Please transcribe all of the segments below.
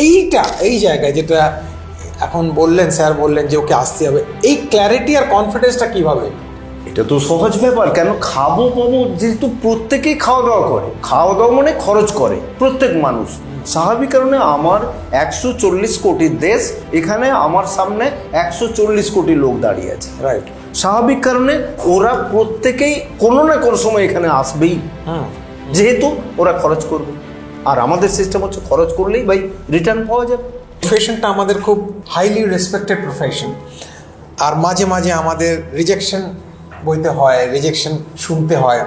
এই জায়গায় যেটা এখন বললেন, স্যার বললেন যে ওকে আসতে হবে, এই ক্ল্যারিটি আর কনফিডেন্সটা কিভাবে? এটা তো সহজ ব্যাপার। কেন খাবো পাবো, যেহেতু প্রত্যেকেই খাওয়া দাওয়া করে, খাওয়া দাওয়া মানে খরচ করে প্রত্যেক মানুষ। স্বাভাবিক কারণে আমার 140 কোটির দেশ, এখানে আমার সামনে 140 কোটি লোক দাঁড়িয়ে আছে, রাইট। স্বাভাবিক কারণে ওরা প্রত্যেকেই কোনো না কোনো সময় এখানে আসবেই, যেহেতু ওরা খরচ করবে। আর আমাদের সিস্টেম হচ্ছে খরচ করলেই ভাই রিটার্ন পাওয়া যাবে। প্রফেশনটা আমাদের খুব হাইলি রেসপেক্টেড প্রফেশন, আর মাঝে মাঝে আমাদের রিজেকশন বইতে হয়, রিজেকশন শুনতে হয়।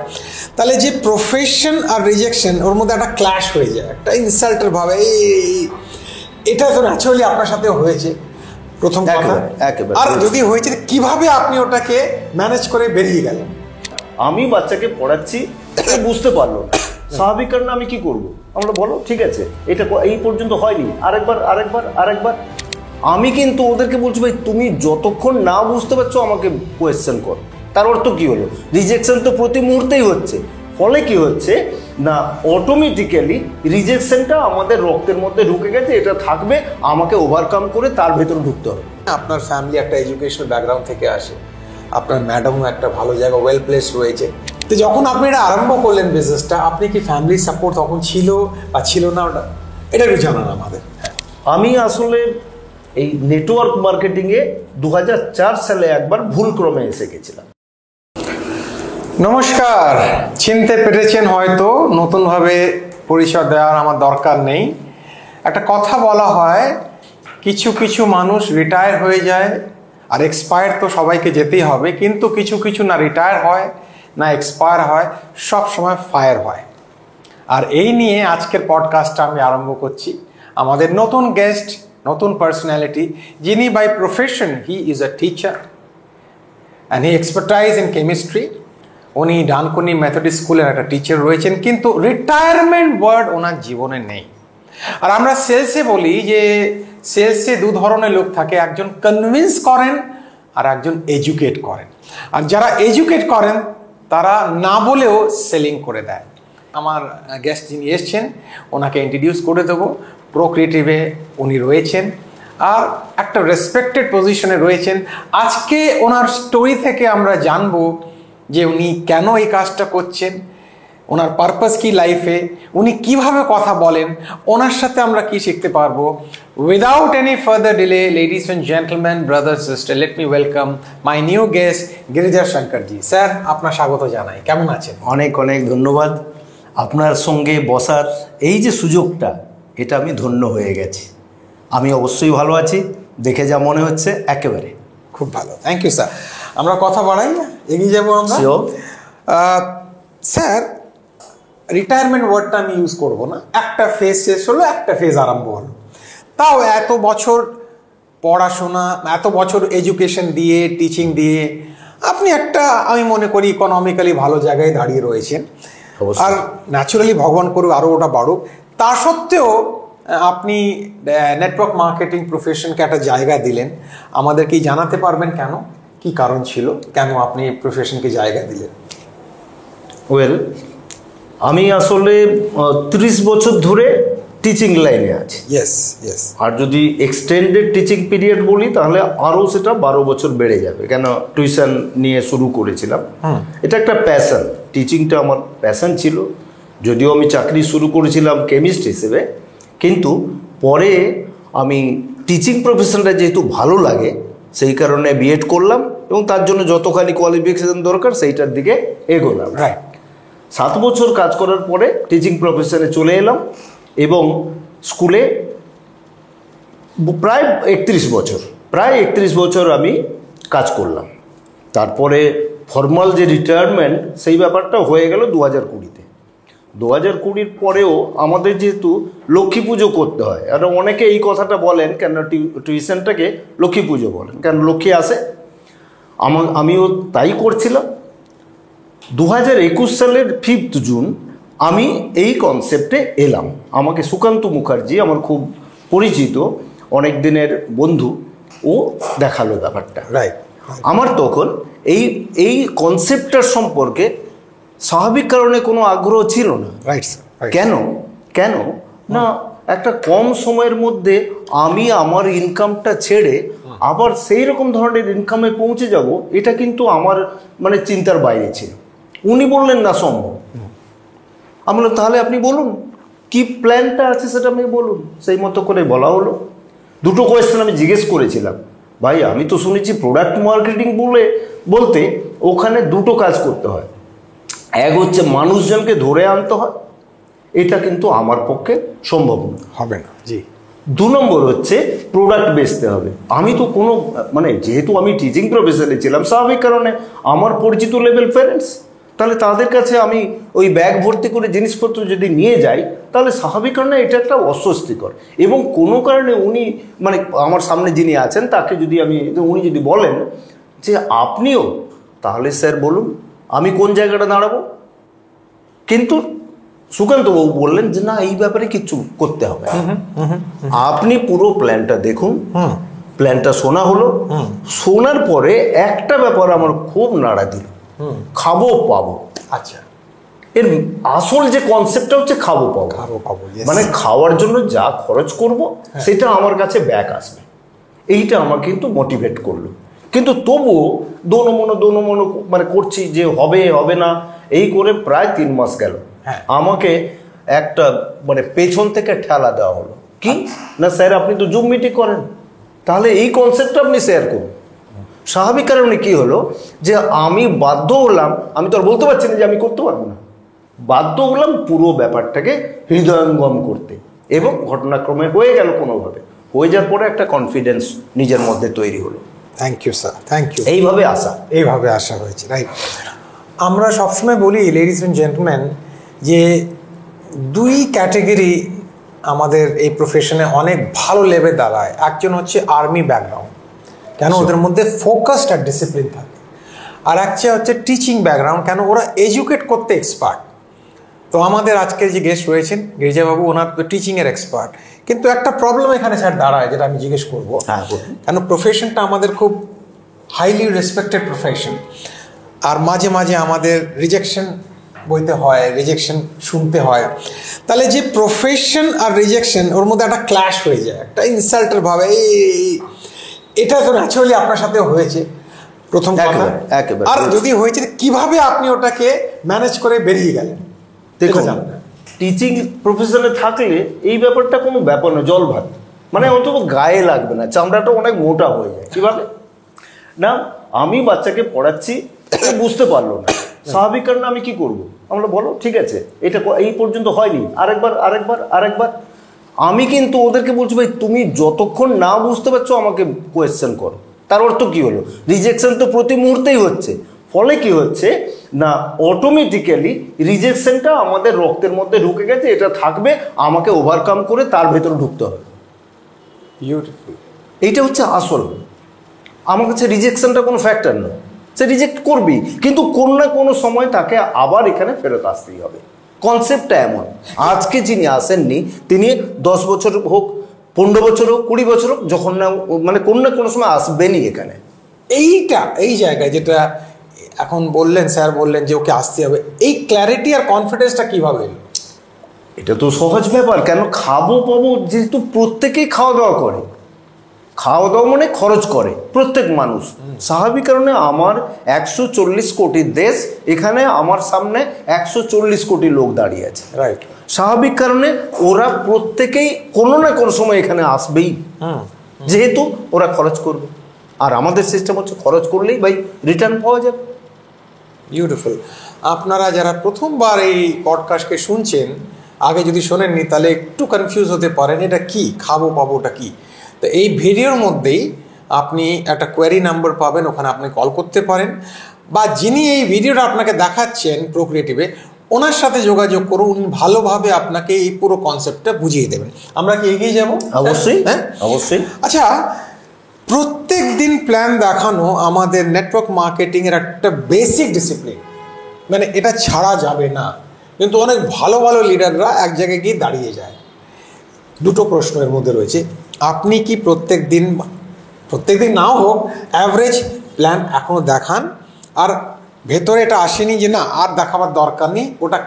তাহলে যে প্রফেশন আর রিজেকশন, ওর মধ্যে একটা ক্ল্যাশ হয়ে যায়, একটা ইনসাল্টের ভাবে। এটা তো ন্যাচারালি আপনার সাথেও হয়েছে, প্রথম কথা। আর যদি হয়েছে, কিভাবে আপনি ওটাকে ম্যানেজ করে বেরিয়ে গেলেন? আমি বাচ্চাকে পড়াচ্ছি, বুঝতে পারলো না, স্বাভাবিক কারণে আমি কি করবো? আমরা বলো ঠিক আছে, এটা এই পর্যন্ত হয়নি, আরেকবার। আমি কিন্তু ওদেরকে বলছি ভাই তুমি যতক্ষণ না বুঝতে পারছো আমাকে কোয়েশ্চেন কর। তার অর্থ কি হলো? রিজেকশন তো প্রতি মুহূর্তেই হচ্ছে, ফলে কি হচ্ছে না অটোমেটিক্যালি রিজেকশনটা আমাদের রক্তের মধ্যে ঢুকে গেছে, এটা থাকবে, আমাকে ওভারকাম করে তার ভেতরে ঢুকতে হবে। আপনার ফ্যামিলি একটা এডুকেশনাল ব্যাকগ্রাউন্ড থেকে আসে, আপনার ম্যাডামও একটা ভালো জায়গা, ওয়েল প্লেস রয়েছে। তো যখন আপনি এটা আরম্ভ করলেন বিজনেসটা, আপনি কি ফ্যামিলি সাপোর্ট তখন ছিল বা ছিল না, এটা একটু জানান আমাদের। আমি আসলে এই নেটওয়ার্ক মার্কেটিংয়ে 2004 সালে একবার ভুলক্রমে এসে গেছিলাম। নমস্কার, চিনতে পেরেছেন হয়তো, নতুনভাবে পরিচয় দেওয়ার আমার দরকার নেই। একটা কথা বলা হয়, কিছু কিছু মানুষ রিটায়ার হয়ে যায়, আর এক্সপায়ার তো সবাইকে যেতেই হবে, কিন্তু কিছু কিছু না রিটায়ার হয় না এক্সপায়ার হয়, সব সময় ফায়ার হয়। আর এই নিয়ে আজকের পডকাস্টটা আমি আরম্ভ করছি। আমাদের নতুন গেস্ট, নতুন পার্সোনালিটি, যিনি by profession he is a teacher and he expertise in chemistry. উনি ডানকুনি মেথডিস্ট স্কুলের একটা টিচার রয়েছেন, কিন্তু রিটায়ারমেন্ট ওয়ার্ড ওনার জীবনে নেই। আর আমরা সেলসে বলি যে সেলসে দু ধরনের লোক থাকে, একজন কনভিন্স করেন আর একজন এডুকেট করেন। আর যারা এডুকেট করেন তারা না বলেও সেলিং করে দেয়। আমার গেস্ট যিনি এসছেন ওনাকে ইন্ট্রোডিউস করে দেবো। প্রোক্রিয়েটিভে উনি রয়েছেন আর একটা রেসপেক্টেড পজিশনে রয়েছেন। আজকে ওনার স্টোরি থেকে আমরা জানবো যে উনি কেন এই কাজটা করছেন, ওনার পারপাস কি লাইফে, উনি কিভাবে কথা বলেন, ওনার সাথে আমরা কি শিখতে পারবো। Without any further delay, ladies and gentleman, brother sister, let me welcome my new guest গিরিজার শঙ্করজি। স্যার, আপনার স্বাগত জানাই। কেমন আছেন? অনেক অনেক ধন্যবাদ। আপনার সঙ্গে বসার এই যে সুযোগটা, এটা আমি ধন্য হয়ে গেছি। আমি অবশ্যই ভালো আছি, দেখে যা মনে হচ্ছে একেবারে খুব ভালো। Thank you sir. আমরা কথা বাড়াই না, এগিয়ে যাবো আমরা। স্যার, রিটায়ারমেন্ট ওয়ার্ডটা আমি ইউজ করবো না। একটা ফেজ শেষ হলো, একটা ফেজ আরম্ভ হলো। তাও এত বছর পড়াশোনা, এত বছর এডুকেশন দিয়ে, টিচিং দিয়ে আপনি একটা, আমি মনে করি ইকোনমিক্যালি ভালো জায়গায় দাঁড়িয়ে রয়েছেন। আর ন্যাচুরালি ভগবান করুক আরও ওটা বাড়ুক। তা সত্ত্বেও আপনি নেটওয়ার্ক মার্কেটিং প্রফেশনকে একটা জায়গা দিলেন। আমাদের কি জানাতে পারবেন কেন, কি কারণ ছিল, কেন আপনি প্রফেশনকে জায়গা দিলেন? ওয়েল, আমি আসলে 30 বছর ধরে টিচিং লাইনে আছি। আর যদি এক্সটেন্ডেড টিচিং পিরিয়ড বলি তাহলে আরও সেটা 12 বছর বেড়ে যাবে, কেন টিউশন নিয়ে শুরু করেছিলাম। এটা একটা প্যাশন, টিচিংটা আমার প্যাশন ছিল। যদিও আমি চাকরি শুরু করেছিলাম কেমিস্ট হিসেবে, কিন্তু পরে আমি টিচিং প্রফেশনটা যেহেতু ভালো লাগে সেই কারণে বিএড করলাম, এবং তার জন্য যতখানি কোয়ালিফিকেশন দরকার সেইটার দিকে এগোলাম। 7 বছর কাজ করার পরে টিচিং প্রফেশনে চলে এলাম, এবং স্কুলে প্রায় 31 বছর আমি কাজ করলাম। তারপরে ফর্মাল যে রিটায়ারমেন্ট, সেই ব্যাপারটা হয়ে গেল 2020-তে। 2020-র পরেও আমাদের যেহেতু লক্ষ্মী পুজো করতে হয়, আর অনেকে এই কথাটা বলেন কেন টিউশনটাকে লক্ষ্মী পুজো বলেন, কেন লক্ষ্মী আসে। আমিও তাই করছিলাম। 2021 সালের 5 জুন আমি এই কনসেপ্টে এলাম। আমাকে সুকান্ত মুখার্জি, আমার খুব পরিচিত অনেক দিনের বন্ধু, ও দেখালো ব্যাপারটা। আমার তখন এই কনসেপ্টটার সম্পর্কে স্বাভাবিক কারণে কোনো আগ্রহ ছিল না। কেন না একটা কম সময়ের মধ্যে আমি আমার ইনকামটা ছেড়ে আবার সেই রকম ধরনের ইনকামে পৌঁছে যাব, এটা কিন্তু আমার মানে চিন্তার বাইরে ছিল। উনি বললেন না সম্ভব। আমি বললাম তাহলে আপনি বলুন কি প্ল্যানটা আছে, সেটা আপনি বলুন। সেই মতো করে বলা হলো। দুটো কোয়েশ্চেন আমি জিজ্ঞেস করেছিলাম, ভাই আমি তো শুনেছি প্রোডাক্ট মার্কেটিং বলতে ওখানে দুটো কাজ করতে হয়। এক হচ্ছে মানুষজনকে ধরে আনতে হয়, এটা কিন্তু আমার পক্ষে সম্ভব হবে না। জি। 2 নম্বর হচ্ছে প্রোডাক্ট বেচতে হবে। আমি তো কোনো মানে যেহেতু আমি টিচিং প্রফেশনে ছিলাম, স্বাভাবিক কারণে আমার পরিচিত লেভেল প্যারেন্টস, তাহলে তাদের কাছে আমি ওই ব্যাগ ভর্তি করে জিনিসপত্র যদি নিয়ে যাই, তাহলে স্বাভাবিক কারণে এটা একটা অস্বস্তিকর। এবং কোনো কারণে উনি মানে আমার সামনে যিনি আছেন তাকে যদি উনি যদি বলেন যে আপনিও, তাহলে স্যার বলুন আমি কোন জায়গাটা দাঁড়াবো। কিন্তু সুকান্তবাবু বললেন যে না, এই ব্যাপারে কিছু করতে হবে, আপনি পুরো প্ল্যানটা দেখুন। প্ল্যানটা শোনা হলো। শোনার পরে একটা ব্যাপার আমার খুব নাড়া দিল, খাবো পাবো। আচ্ছা, এর আসল যে কনসেপ্টটা হচ্ছে খাবো পাবো, মানে খাওয়ার জন্য যা খরচ করব সেটা আমার কাছে ব্যাক আসবে। এইটা আমার কিন্তু মোটিভেট করলো। কিন্তু তবুও দোনো মানে করছি যে হবে না, এই করে প্রায় 3 মাস গেল। আমাকে একটা মানে পেছন থেকে ঠেলা দেওয়া হলো, কি না স্যার আপনি তো জুম মিটিং করেন, তাহলে এই কনসেপ্টটা আপনি শেয়ার করুন। স্বাভাবিক কারণে কি হলো যে আমি বাধ্য হলাম, আমি তো আর বলতে পারছি না যে আমি করতে পারবো না, বাধ্য হলাম পুরো ব্যাপারটাকে হৃদয়ঙ্গম করতে। এবং ঘটনাক্রমে হয়ে গেল, কোনোভাবে হয়ে যাওয়ার পরে একটা কনফিডেন্স নিজের মধ্যে তৈরি হলো। Thank you sir, thank you. এইভাবে আসা হয়েছে, রাইট। আমরা সবসময় বলি লেডিস অ্যান্ড জেন্টলম্যান যে 2 ক্যাটেগরি আমাদের এই প্রফেশনে অনেক ভালো লেভেল দাঁড়ায়। একজন হচ্ছে আর্মি ব্যাকগ্রাউন্ড, কেন ওদের মধ্যে ফোকাসড আর ডিসিপ্লিন থাকে। আর একটা হচ্ছে টিচিং ব্যাকগ্রাউন্ড, কেন ওরা এডুকেট করতে এক্সপার্ট। তো আমাদের আজকে যে গেস্ট রয়েছেন গিরিজাবাবু, ওনার তো টিচিংয়ের এক্সপার্ট। কিন্তু একটা প্রবলেম এখানে স্যার দাঁড়ায়, যেটা আমি জিজ্ঞেস করবো, কেন প্রফেশনটা আমাদের খুব হাইলি রেসপেক্টেড প্রফেশন, আর মাঝে মাঝে আমাদের রিজেকশন বইতে হয়, রিজেকশন শুনতে হয়। তাহলে যে প্রফেশন আর রিজেকশন, ওর মধ্যে একটা ক্ল্যাশ হয়ে যায়, একটা ইনসাল্টের ভাবে। এটা তো ন্যাচারালি আপনার সাথেও হয়েছে প্রথম কথা। আর যদি হয়েছে, কিভাবে আপনি ওটাকে ম্যানেজ করে বেরিয়ে গেলেন? দেখুন, টিচিং প্রফেশনে থাকলে এই ব্যাপারটা কোনো ব্যাপার না, জল ভাত, মানে অন্তত গায়ে লাগবে না, চামড়াটা অনেক মোটা হয়ে যায়। কিভাবে না, আমি বাচ্চাকে পড়াচ্ছি, বুঝতে পারলো না, স্বাভাবিক কারণে আমি কি করব, আমরা বলো ঠিক আছে এটা এই পর্যন্ত হয়নি, আরেকবার। আমি কিন্তু ওদেরকে বলছি ভাই তুমি যতক্ষণ না বুঝতে পারছো আমাকে কোয়েশ্চেন করো। তার অর্থ কি হলো, রিজেকশন তো প্রতি মুহূর্তেই হচ্ছে। ফলে কি হচ্ছে না, অটোমেটিক্যালি রিজেকশনটা আমাদের রক্তের মধ্যে ঢুকে গেছে, এটা থাকবে, আমাকে ওভারকাম করে তার ভেতরে ঢুকতে হবে। বিউটিফুল। এইটা হচ্ছে আসল। আমার কাছে রিজেকশনটা কোনো ফ্যাক্টর নয়, সে রিজেক্ট করবি, কিন্তু কোনো না কোনো সময় তাকে আবার এখানে ফেরত আসতেই হবে। কনসেপ্টটা এমন, আজকে যিনি আসেননি তিনি 10 বছর হোক, 15 বছর হোক, 20 বছর হোক, যখন না মানে কোনো না কোনো সময় আসবেনই এখানে। এই জায়গায় যেটা এখন বললেন, স্যার বললেন যে ওকে আসতে হবে, এই ক্ল্যারিটি আর কনফিডেন্সটা কিভাবে এলো? এটা তো সহজ ব্যাপার। কেন, খাবো পাবো, যেহেতু প্রত্যেকেই খাওয়া দাওয়া করে, খাওয়া দাওয়া মানে খরচ করে প্রত্যেক মানুষ। স্বাভাবিক কারণে আমার 140 কোটির দেশ, এখানে আমার সামনে 140 কোটি লোক দাঁড়িয়ে আছে, রাইট। স্বাভাবিক কারণে ওরা প্রত্যেকেই কোনো না কোনো সময় এখানে আসবেই, যেহেতু ওরা খরচ করবে। আর আমাদের সিস্টেম হচ্ছে খরচ করলেই ভাই রিটার্ন পাওয়া যাবে। বিউটিফুল। আপনারা যারা প্রথমবার এই পডকাস্টকে শুনছেন, আগে যদি শোনেননি তাহলে একটু কনফিউজ হতে পারেন, এটা কি খাবো পাবোটা কি। তো এই ভিডিওর মধ্যেই আপনি একটা কোয়েরি নাম্বার পাবেন, ওখানে আপনি কল করতে পারেন, বা যিনি এই ভিডিওটা আপনাকে দেখাচ্ছেন প্রোক্রিয়েটিভে, ওনার সাথে যোগাযোগ করুন, উনি ভালোভাবে আপনাকে এই পুরো কনসেপ্টটা বুঝিয়ে দেবেন। আমরা কি এগিয়ে যাব? অবশ্যই, হ্যাঁ অবশ্যই। আচ্ছা, প্রত্যেক দিন প্ল্যান দেখানো আমাদের নেটওয়ার্ক মার্কেটিংয়ের একটা বেসিক ডিসিপ্লিন, মানে এটা ছাড়া যাবে না। কিন্তু অনেক ভালো ভালো লিডাররা এক জায়গায় গিয়ে দাঁড়িয়ে যায়। দুটো প্রশ্ন এর মধ্যে রয়েছে, আপনি কি প্রত্যেক দিন নাও হোক অ্যাভারেজ প্ল্যান এখনও দেখান, আর ভেতরে এটা আসেনি যে না আর দেখাবার দরকার নেই, ওটা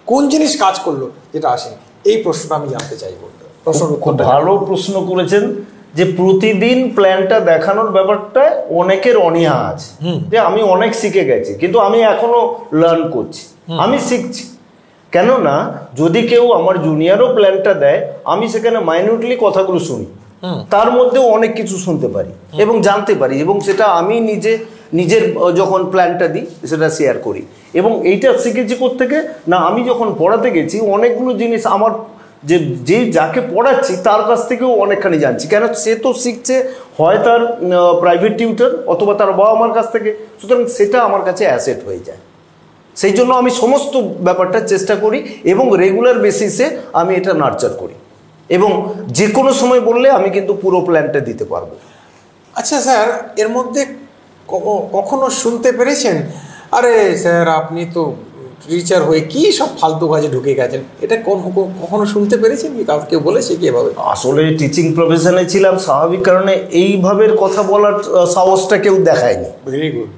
কোন জিনিস কাজ করলো যেটা আসেনি? এই প্রশ্নটা আমি জানতে চাইব। খুব ভালো প্রশ্ন করেছেন যে প্রতিদিন প্ল্যানটা দেখানোর ব্যাপারটা অনেকের অনীহা আছে যে আমি অনেক শিখে গেছি কিন্তু আমি এখনো লার্ন করছি, আমি শিখছি। কেননা যদি কেউ আমার জুনিয়রও প্ল্যানটা দেয় আমি সেখানে মাইনিউটলি কথাগুলো শুনি, তার মধ্যেও অনেক কিছু শুনতে পারি এবং জানতে পারি এবং সেটা আমি নিজের যখন প্ল্যানটা দিই সেটা শেয়ার করি। এবং এইটা শিখেছি কোত্থেকে না, আমি যখন পড়াতে গেছি অনেকগুলো জিনিস আমার যে যাকে পড়াচ্ছি তার কাছ থেকেও অনেকখানি জানছি, কেন সে তো শিখছে হয় তার প্রাইভেট টিউটর অথবা তার বাবা মার কাছ থেকে, সুতরাং সেটা আমার কাছে অ্যাসেট হয়ে যায়। সেই জন্য আমি সমস্ত ব্যাপারটা চেষ্টা করি এবং রেগুলার বেসিসে আমি এটা নার্চার করি এবং যে কোনো সময় বললে আমি কিন্তু পুরো প্ল্যানটা দিতে পারবো। আচ্ছা স্যার, এর মধ্যে কখনো শুনতে পেরেছেন আরে স্যার আপনি তো টিচার হয়ে কি সব ফালতু কাজে ঢুকে গেছেন, এটা কখনো শুনতে পেরেছেন কি? কেউ বলেছে কি এভাবে? আসলে টিচিং প্রফেশনে ছিলাম, স্বাভাবিক কারণে এইভাবে কথা বলার সাহসটা কেউ দেখায়নি, ভেরি গুড,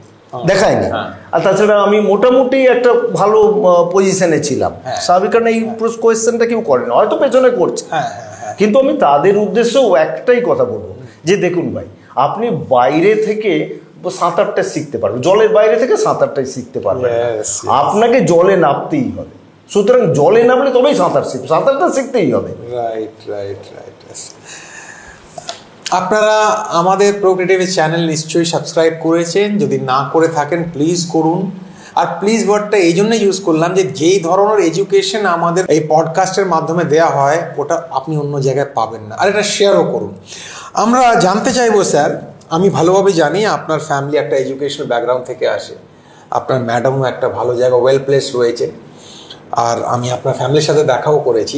দেখায়নি। আর তাছাড়া আমি মোটামুটি একটা ভালো পজিশনে ছিলাম, স্বাভাবিক কারণে এই কোয়েশ্চেনটা কেউ করে না, হয়তো পেছনে করছে। কিন্তু আমি তাদের উদ্দেশ্যেও একটাই কথা বলবো যে দেখুন ভাই, আপনি বাইরে থেকে সাঁতারটা শিখতে পারবেন, জলের বাইরে থেকে সাঁতারটাই শিখতে পারবেন, আপনাকে জলে নামতেই হবে। সুতরাং জলে নামলে তবেই সাঁতার শিখবে, সাঁতারটা শিখতেই হবে। Right right right. আপনারা আমাদের প্রোক্রিয়েটিভ চ্যানেল নিশ্চয়ই সাবস্ক্রাইব করেছেন, যদি না করে থাকেন প্লিজ করুন। আর প্লিজ ওয়ার্ডটা এই জন্য ইউজ করলাম যে যেই ধরনের এডুকেশন আমাদের এই পডকাস্টের মাধ্যমে দেওয়া হয় ওটা আপনি অন্য জায়গায় পাবেন না, আর এটা শেয়ারও করুন। আমরা জানতে চাইবো স্যার, আমি ভালোভাবে জানি আপনার ফ্যামিলি একটা এডুকেশনাল ব্যাকগ্রাউন্ড থেকে আসে, আপনার ম্যাডামও একটা ভালো জায়গা ওয়েল প্লেস রয়েছে, আর আমি আপনার ফ্যামিলির সাথে দেখাও করেছি।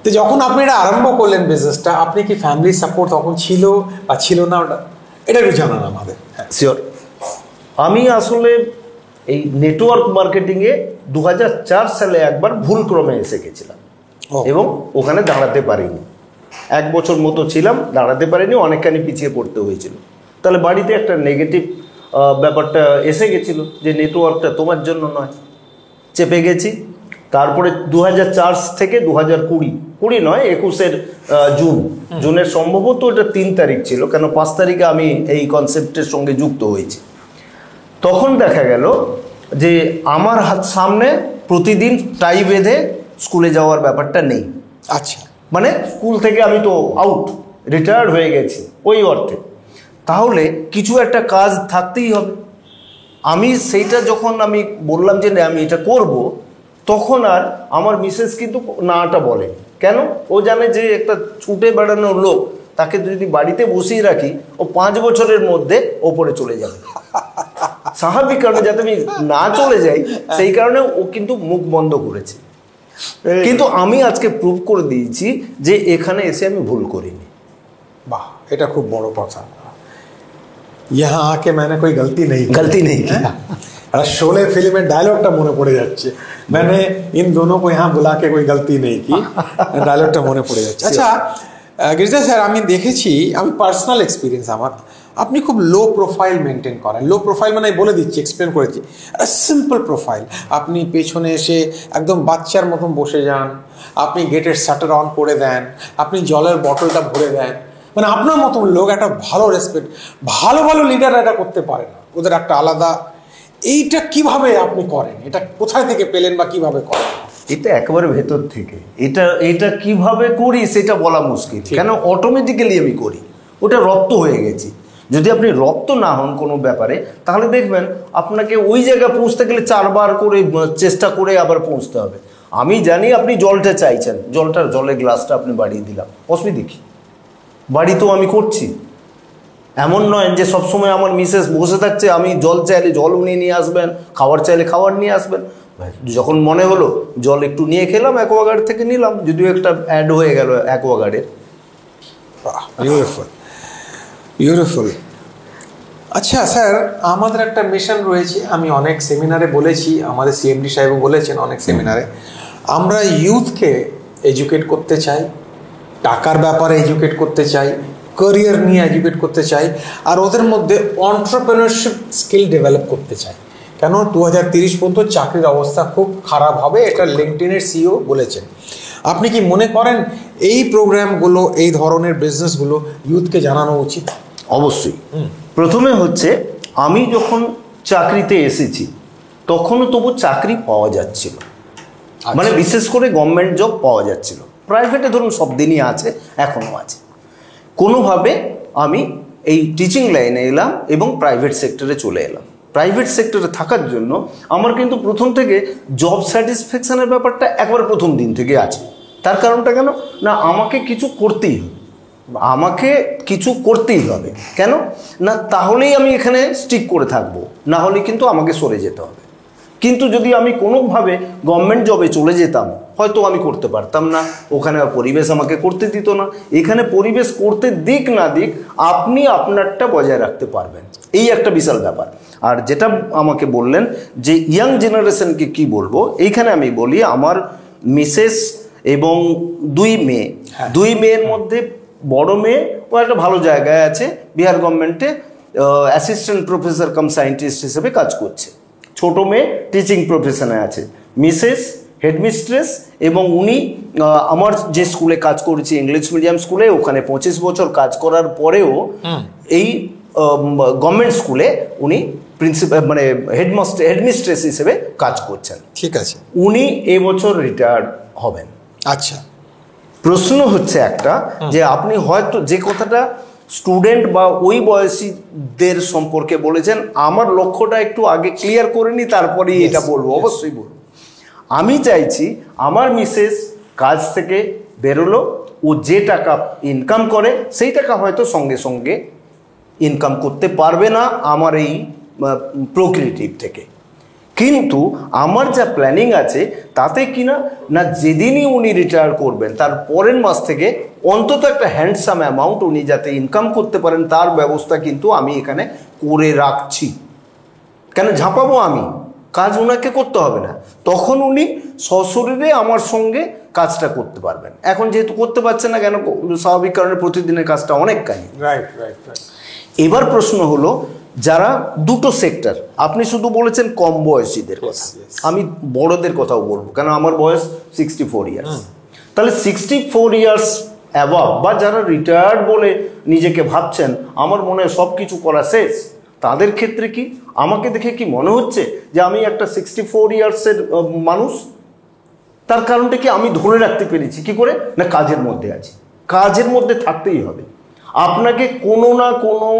তো যখন আপনি এটা আরম্ভ করলেন বিজনেসটা, আপনি কি ফ্যামিলির সাপোর্ট তখন ছিল বা ছিল না, ওটা এটা একটু জানান আমাদের। শিওর। আমি আসলে এই নেটওয়ার্ক মার্কেটিংয়ে 2004 সালে একবার ভুল ক্রমে এসে গেছিলাম এবং ওখানে দাঁড়াতে পারিনি। 1 বছর মতো ছিলাম, দাঁড়াতে পারিনি, অনেকখানি পিছিয়ে পড়তে হয়েছিল। তাহলে বাড়িতে একটা নেগেটিভ ব্যাপারটা এসে গেছিলো যে নেটওয়ার্কটা তোমার জন্য নয়, চেপে গেছি। তারপরে 2004 থেকে 2020 নয় 21 জুনের সম্ভবত এটা 3 তারিখ ছিল, কেন 5 তারিখে আমি এই কনসেপ্টের সঙ্গে যুক্ত হয়েছি। তখন দেখা গেল যে আমার সামনে প্রতিদিন টাই বেঁধে স্কুলে যাওয়ার ব্যাপারটা নেই। আচ্ছা, মানে স্কুল থেকে আমি তো আউট, রিটায়ার্ড হয়ে গেছি ওই অর্থে। তাহলে কিছু একটা কাজ থাকতেই হবে। আমি সেইটা যখন আমি বললাম যে না আমি এটা করব, তখন আর আমার মিসেস কিন্তু নাটা বলে। কেন? ও জানে যে একটা ছুটে বেড়ানোর লোক, তাকে যদি বাড়িতে বসিয়ে রাখি ও 5 বছরের মধ্যে ওপরে চলে যাবে। স্বাভাবিক কারণে যাতে আমি না চলে যাই সেই কারণে ও কিন্তু মুখ বন্ধ করেছে। কিন্তু আমি আজকে প্রুভ করে দিয়েছি যে এখানে এসে আমি ভুল করিনি। বাহ, এটা খুব বড় কথা। यहाँ आके मैंने कोई गलती नहीं की। शोले फिल्म में डायलॉगটা মনে পড়ে যাচ্ছে, मैंने इन दोनों को यहाँ बुला के कोई गलती नहीं की, ডায়লগটা মনে পড়ে যাচ্ছে। আচ্ছা গিরিজা স্যার, আমি দেখেছি, আমি পার্সোনাল এক্সপিরিয়েন্স আমার, আপনি খুব লো প্রোফাইল মেনটেন করেন। লো প্রোফাইল মানে বলে দিচ্ছি, এক্সপ্লেন করেছি, সিম্পল প্রোফাইল। আপনি পেছনে এসে একদম বাচ্চার মতন বসে যান, আপনি গেটের শাটার অন করে দেন, আপনি জলের বটলটা ভরে দেন, মানে আপনার মতন লোক একটা ভালো রেসপেক্ট, ভালো ভালো লিডার এটা করতে পারে না, ওদের একটা আলাদা। এইটা কিভাবে আপনি করেন? এটা কোথায় থেকে পেলেন বা কিভাবে করেন? এটা একেবারে ভেতর থেকে। এটা কিভাবে করি সেটা বলা মুশকিল, কেন অটোমেটিক্যালি আমি করি, ওটা রপ্ত হয়ে গেছি। যদি আপনি রপ্ত না হন কোনো ব্যাপারে, তাহলে দেখবেন আপনাকে ওই জায়গায় পৌঁছতে গেলে 4 বার করে চেষ্টা করে আবার পৌঁছতে হবে। আমি জানি আপনি জলটা চাইছেন, জলের গ্লাসটা আপনি বাড়িয়ে দিলাম, অসুবিধা কি? বাড়িতেও আমি করছি। এমন নয় যে সবসময় আমার মিসেস বসে থাকছে, আমি জল চাইলে জল উনি নিয়ে আসবেন, খাবার চাইলে খাবার নিয়ে আসবেন। যখন মনে হলো জল একটু নিয়ে খেলাম, অ্যাকোয়াগার্ড থেকে নিলাম, যদিও একটা অ্যাড হয়ে গেল অ্যাকোয়াগার্ডের। Beautiful beautiful. আচ্ছা স্যার, আমাদের একটা মিশন রয়েছে, আমি অনেক সেমিনারে বলেছি, আমাদের সিএমডি সাহেবও বলেছেন অনেক সেমিনারে, আমরা ইউথকে এডুকেট করতে চাই, টাকার ব্যাপারে এডুকেট করতে চাই, ক্যারিয়ার নিয়ে এডুকেট করতে চাই, আর ওদের মধ্যে এন্টারপ্রেনারশিপ স্কিল ডেভেলপ করতে চাই। কেন 2030 পর্যন্ত চাকরির অবস্থা খুব খারাপ হবে, এটা লিঙ্কডইনের সিইও বলেছেন। আপনি কি মনে করেন এই প্রোগ্রামগুলো, এই ধরনের বিজনেসগুলো ইউথকে জানানো উচিত? অবশ্যই। প্রথমে হচ্ছে আমি যখন চাকরিতে এসেছি তখনও তবু চাকরি পাওয়া যাচ্ছিল, মানে বিশেষ করে গভর্নমেন্ট জব পাওয়া যাচ্ছিল। প্রাইভেটে ধরুন সব দিনই আছে, এখনও আছে। কোনোভাবে আমি এই টিচিং লাইনে এলাম এবং প্রাইভেট সেক্টরে চলে এলাম। প্রাইভেট সেক্টরে থাকার জন্য আমার কিন্তু প্রথম থেকে জব স্যাটিসফ্যাকশনের ব্যাপারটা একবার প্রথম দিন থেকে আছে। তার কারণটা কেন না, আমাকে কিছু করতেই হবে, আমাকে কিছু করতেই হবে। কেন না, তাহলেই আমি এখানে স্টিক করে থাকবো, না হলে কিন্তু আমাকে সরে যেতে হবে। কিন্তু যদি আমি কোনোভাবে গভর্নমেন্ট জবে চলে যেতাম, হয়তো আমি করতে পারতাম না, ওখানে পরিবেশ আমাকে করতে দিত না। এখানে পরিবেশ করতে দিক না দিক, আপনি আপনারটা বজায় রাখতে পারবেন, এই একটা বিশাল ব্যাপার। আর যেটা আমাকে বললেন যে ইয়াং জেনারেশনকে কি বলবো, এইখানে আমি বলি আমার মিসেস এবং দুই মেয়ের মধ্যে বড় মেয়ে ও একটা ভালো জায়গায় আছে, বিহার গভর্নমেন্টে অ্যাসিস্ট্যান্ট প্রফেসর কাম সায়েন্টিস্ট হিসেবে কাজ করছে। ছোট মেয়ে টিচিং প্রফেশনে আছে, মিসেস হেডমিস্ট্রেস, এবং উনি আমার যে স্কুলে কাজ করেছি ইংলিশ মিডিয়াম স্কুলে, ওখানে 25 বছর কাজ করার পরেও এই গভর্নমেন্ট স্কুলে উনি প্রিন্সিপাল মানে হেডমিস্ট্রেস হিসেবে কাজ করছেন। ঠিক আছে, উনি এবছর রিটায়ার্ড হবেন। আচ্ছা, প্রশ্ন হচ্ছে একটা যে আপনি হয়তো যে কথাটা স্টুডেন্ট বা ওই বয়সীদের সম্পর্কে বলেছেন, আমার লক্ষ্যটা একটু আগে ক্লিয়ার করে নি, তারপরেই এটা বলবো। অবশ্যই বলবো। আমি চাইছি আমার মিসেস কাজ থেকে বেরোলো, ও যে টাকা ইনকাম করে সেই টাকা হয়তো সঙ্গে সঙ্গে ইনকাম করতে পারবে না আমার এই প্রোক্রিয়েটিভ থেকে, কিন্তু আমার যা প্ল্যানিং আছে তাতে কিনা না যেদিনই উনি রিটায়ার করবেন তার পরের মাস থেকে অন্তত একটা হ্যান্ডসাম অ্যামাউন্ট উনি যাতে ইনকাম করতে পারেন তার ব্যবস্থা কিন্তু আমি এখানে করে রাখছি। কেন ঝাঁপাবো আমি, কাজ ওনাকে করতে হবে না, তখন উনি সশরীরে আমার সঙ্গে কাজটা করতে পারবেন। এখন যেহেতু করতে পারছেন না, কেন স্বাভাবিক কারণে প্রতিদিনের কাজটা অনেক কাজ। এবার প্রশ্ন হলো যারা দুটো সেক্টর, আপনি শুধু বলেছেন কম বয়সীদের কথা, আমি বড়দের কথাও বলবো, কেন আমার বয়স 64 ইয়ার্স। তাহলে 64 ইয়ার্স অ্যাবাভ বা যারা রিটায়ার্ড বলে নিজেকে ভাবছেন, আমার মনে হয় সব কিছু করা শেষ, তাদের ক্ষেত্রে কি আমাকে দেখে কি মনে হচ্ছে যে আমি একটা 64 ইয়ার্সের মানুষ? তার কারণটা কি আমি ধরে রাখতে পেরেছি কি করে না, কাজের মধ্যে আছি। কাজের মধ্যে থাকতেই হবে, আপনাকে কোনো না কোনো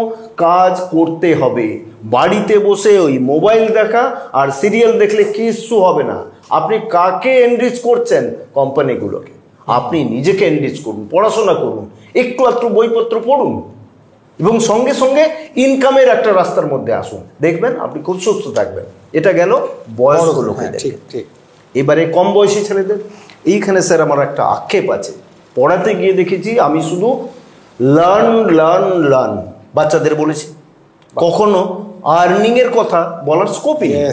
কাজ করতে হবে। বাড়িতে বসে ওই মোবাইল দেখা আর সিরিয়াল দেখলে কিচ্ছু হবে না। আপনি কাকে এনরিচ করছেন? কোম্পানিগুলোকে। আপনি নিজেকে এনরিচ করুন, পড়াশোনা করুন, একটু একটু বইপত্র পড়ুন এবং সঙ্গে সঙ্গে ইনকামের একটা রাস্তার মধ্যে আসুন, দেখবেন আপনি খুব সুস্থ থাকবেন। এটা গেল বয়স্ক লোকেদের। এবারে কম বয়সী ছেলেদের এইখানে স্যার আমার একটা আক্ষেপ আছে। পড়াতে গিয়ে দেখেছি আমি শুধু লার্ন লার্ন লার্ন বাচ্চাদের বলেছি, কখনো আর্নিং এর কথা বলার স্কোপই নেই।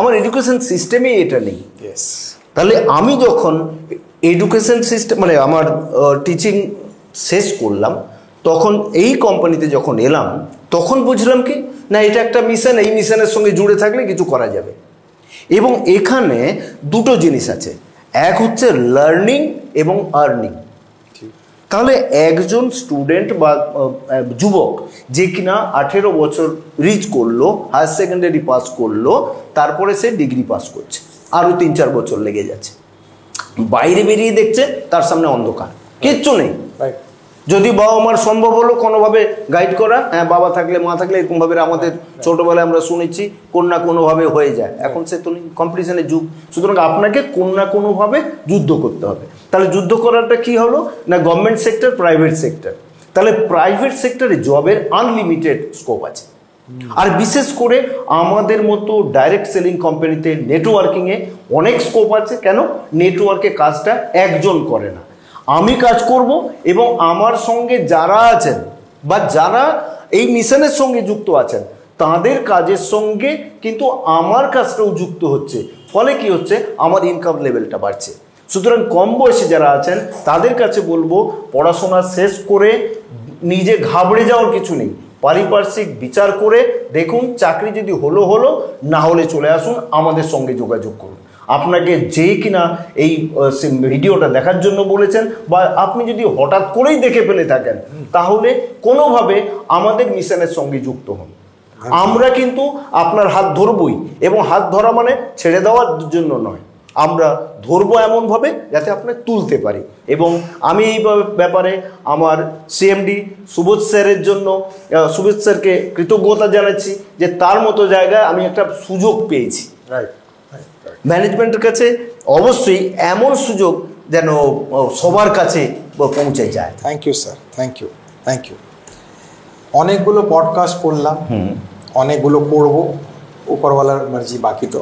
আমার এডুকেশন সিস্টেমে এটা নেই। তাহলে আমি যখন এডুকেশন সিস্টেম মানে আমার টিচিং শেষ করলাম, তখন এই কোম্পানিতে যখন এলাম তখন বুঝলাম কি না, এটা একটা মিশন, এই মিশনের সঙ্গে জুড়ে থাকলে কিছু করা যাবে। এবং এখানে দুটো জিনিস আছে, এক হচ্ছে লার্নিং এবং আর্নিং। তাহলে একজন স্টুডেন্ট বা যুবক যে কিনা 18 বছর রিচ করলো, হায়ার সেকেন্ডারি পাস করলো, তারপরে সে ডিগ্রি পাস করছে, আরও 3-4 বছর লেগে যাচ্ছে। বাইরে বেরিয়ে দেখছে তার সামনে অন্ধকার, কিচ্ছু নেই। যদি বাবা মার সম্ভব হলো কোনোভাবে গাইড করা, হ্যাঁ বাবা থাকলে মা থাকলে এরকমভাবে আমাদের ছোটোবেলায় আমরা শুনেছি কোন না কোনোভাবে হয়ে যায়। এখন সে তো কম্পিটিশনের যুগ, সুতরাং আপনাকে কোন না কোনোভাবে যুদ্ধ করতে হবে। তাহলে যুদ্ধ করাটা কি হলো না, গভর্নমেন্ট সেক্টর, প্রাইভেট সেক্টর। তাহলে প্রাইভেট সেক্টরে জবের আনলিমিটেড স্কোপ আছে। আর বিশেষ করে আমাদের মতো ডাইরেক্ট সেলিং কোম্পানিতে নেটওয়ার্কিংয়ে অনেক স্কোপ আছে। কেন? নেটওয়ার্কে কাজটা একজন করে না, আমি কাজ করব এবং আমার সঙ্গে যারা আছেন বা যারা এই মিশনের সঙ্গে যুক্ত আছেন তাদের কাজের সঙ্গে কিন্তু আমার কাজটাও যুক্ত হচ্ছে। ফলে কি হচ্ছে, আমার ইনকাম লেভেলটা বাড়ছে। সুতরাং কম বয়সে যারা আছেন তাদের কাছে বলবো, পড়াশোনা শেষ করে নিজে ঘাবড়ে যাওয়ার কিছু নেই, পারিপার্শ্বিক বিচার করে দেখুন, চাকরি যদি হলো, না হলে চলে আসুন, আমাদের সঙ্গে যোগাযোগ করুন। আপনাকে যে কিনা এই ভিডিওটা দেখার জন্য বলেছেন, বা আপনি যদি হঠাৎ করেই দেখে ফেলে থাকেন, তাহলে কোনোভাবে আমাদের মিশনের সঙ্গে যুক্ত হন। আমরা কিন্তু আপনার হাত ধরবই, এবং হাত ধরা মানে ছেড়ে দেওয়ার জন্য নয়, আমরা ধরবো এমনভাবে যাতে আপনি তুলতে পারি। এবং আমি এই ব্যাপারে আমার সিএমডি সুবোধ স্যারের জন্য, সুবোধ স্যারকে কৃতজ্ঞতা জানাচ্ছি যে তার মতো জায়গায় আমি একটা সুযোগ পেয়েছি। ম্যানেজমেন্টের কাছে অবশ্যই এমন সুযোগ যেন সবার কাছে পৌঁছে যায়। Thank you sir, thank you, thank you. অনেকগুলো পডকাস্ট করলাম, অনেকগুলো করব, উপরওয়ালার মার্জি, বাকি তো।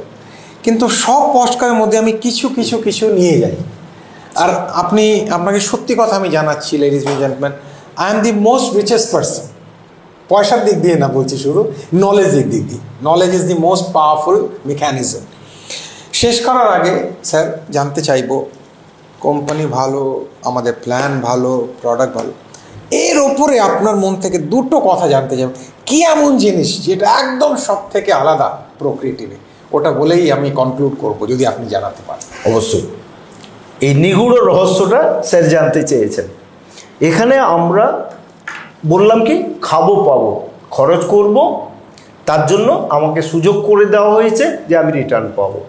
কিন্তু সব পডকাস্টের মধ্যে আমি কিছু নিয়ে যাই। আর আপনাকে সত্যি কথা আমি জানাচ্ছি, ladies and gentleman, I am the most richest person. পয়সার দিক দিয়ে না বলছি, শুধু নলেজ দিক দিয়ে। Knowledge is the most powerful mechanism. শেষ করার আগে স্যার জানতে চাইব, কোম্পানি ভালো, আমাদের প্ল্যান ভালো, প্রোডাক্ট ভালো, এর ওপরে আপনার মন থেকে দুটো কথা জানতে চাই। কি এমন জিনিস যেটা একদম সব থেকে আলাদা প্রকৃতিতে, ওটা বলেই আমি কনক্লুড করব, যদি আপনি জানাতে পারেন। অবশ্যই এই নিগূঢ় রহস্যটা স্যার জানতে চেয়েছেন। এখানে আমরা বললাম কি, খাবো পাবো, খরচ করব, তার জন্য আমাকে সুযোগ করে দেওয়া হয়েছে যে আমি রিটার্ন পাবো।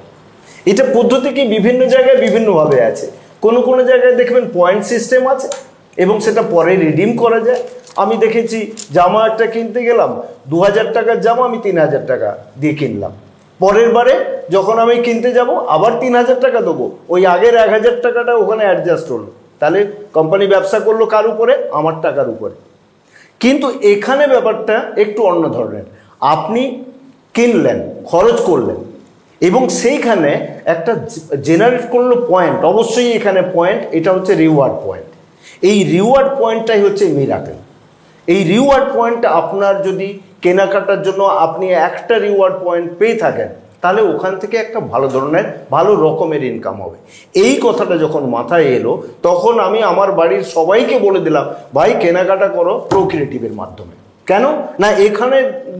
এটা পদ্ধতি কি বিভিন্ন জায়গায় বিভিন্নভাবে আছে। কোনো কোনো জায়গায় দেখবেন পয়েন্ট সিস্টেম আছে এবং সেটা পরে রিডিম করা যায়। আমি দেখেছি জামা একটা কিনতে গেলাম, 2000 টাকার জামা আমি 3000 টাকা দিয়ে কিনলাম। পরের বারে যখন আমি কিনতে যাব আবার 3000 টাকা দেবো, ওই আগের 1000 টাকাটা ওখানে অ্যাডজাস্ট হলো। তাহলে কোম্পানি ব্যবসা করলো কার উপরে? আমার টাকার উপরে। কিন্তু এখানে ব্যাপারটা একটু অন্য ধরনের। আপনি কিনলেন, খরচ করলেন, এবং সেইখানে একটা জেনারেট করলো পয়েন্ট। অবশ্যই এখানে পয়েন্ট, এটা হচ্ছে রিওয়ার্ড পয়েন্ট। এই রিওয়ার্ড পয়েন্টটাই হচ্ছে মিরাকেল। এই রিওয়ার্ড পয়েন্টটা আপনার যদি কেনাকাটার জন্য আপনি একটা রিওয়ার্ড পয়েন্ট পেয়ে থাকেন, তাহলে ওখান থেকে একটা ভালো রকমের ইনকাম হবে। এই কথাটা যখন মাথায় এলো, তখন আমি আমার বাড়ির সবাইকে বলে দিলাম, ভাই কেনাকাটা করো প্রোক্রিয়েটিভের মাধ্যমে। কেন না, এখানে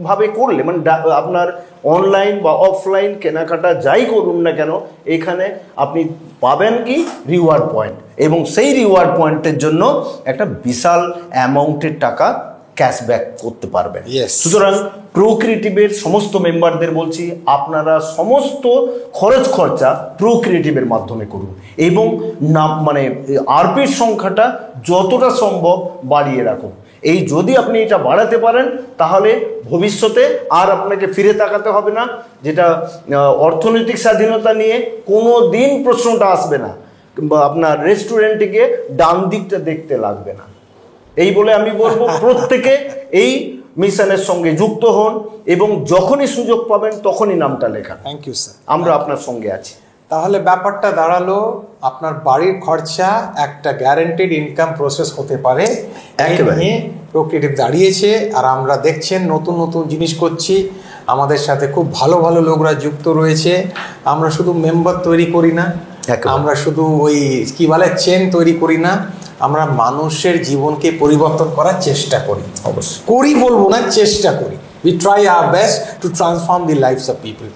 ভাবে করলে মানে আপনার অনলাইন বা অফলাইন কেনাকাটা যাই করুন না কেন, এখানে আপনি পাবেন কি রিওয়ার্ড পয়েন্ট, এবং সেই রিওয়ার্ড পয়েন্টের জন্য একটা বিশাল অ্যামাউন্টের টাকা ক্যাশব্যাক করতে পারবেন। সুতরাং প্রোক্রিয়েটিভের সমস্ত মেম্বারদের বলছি, আপনারা সমস্ত খরচা প্রোক্রিয়েটিভের মাধ্যমে করুন, এবং মানে আরপির সংখ্যাটা যতটা সম্ভব বাড়িয়ে রাখুন। এই যদি আপনি এটা বাড়াতে পারেন, তাহলে ভবিষ্যতে আর আপনাকে ফিরে তাকাতে হবে না, যেটা অর্থনৈতিক স্বাধীনতা নিয়ে কোনো দিন প্রশ্নটা আসবে না, কিংবা আপনার রেস্টুরেন্টে গিয়ে ডান দিকটা দেখতে লাগবে না। এই বলে আমি বলবো, প্রত্যেকে এই মিশনের সঙ্গে যুক্ত হন, এবং যখনই সুযোগ পাবেন তখনই নামটা লেখান। থ্যাংক ইউ স্যার, আমরা আপনার সঙ্গে আছি। তাহলে ব্যাপারটা দাঁড়ালো, আপনার বাড়ির খরচা একটা গ্যারান্টেড ইনকাম প্রসেস হতে পারে। একেবারে প্রোক্রিয়েটিভ দাঁড়িয়েছে, আর আমরা দেখছেন নতুন নতুন জিনিস করছি। আমাদের সাথে খুব ভালো লোকরা যুক্ত রয়েছে। আমরা শুধু মেম্বার তৈরি করি না, আমরা শুধু ওই কি বলে চেন তৈরি করি না, আমরা মানুষের জীবনকে পরিবর্তন করার চেষ্টা করি। অবশ্যই করি বলবো না, চেষ্টা করি। We try our best to transform the lives of people.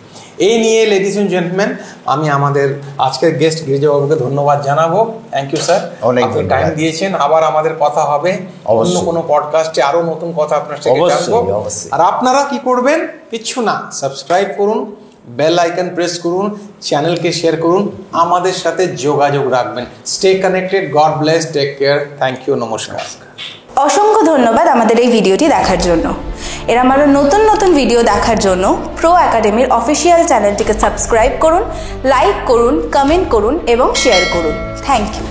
এই নিয়ে লেডিস এন্ড জেন্টলম্যান, আমি আমাদের আজকের গেস্ট গিরিজাবাবুকে ধন্যবাদ জানাবো। থ্যাংক ইউ স্যার, অনেক টাইম দিয়েছেন। আবার আমাদের কথা হবে অন্য কোনো পডকাস্টে, আরো নতুন কথা আপনার সাথে জানবো। আর আপনারা কি করবেন? কিচ্ছু না, সাবস্ক্রাইব করুন, বেল আইকন প্রেস করুন, চ্যানেলকে শেয়ার করুন, আমাদের সাথে যোগাযোগ রাখবেন। Stay connected, God bless, take care, thank you, নমস্কার। অসংখ্য ধন্যবাদ আমাদের এই ভিডিওটি দেখার জন্য। এরকম আরও নতুন ভিডিও দেখার জন্য প্রো একাডেমির অফিসিয়াল চ্যানেলটিকে সাবস্ক্রাইব করুন, লাইক করুন, কমেন্ট করুন এবং শেয়ার করুন। Thank you.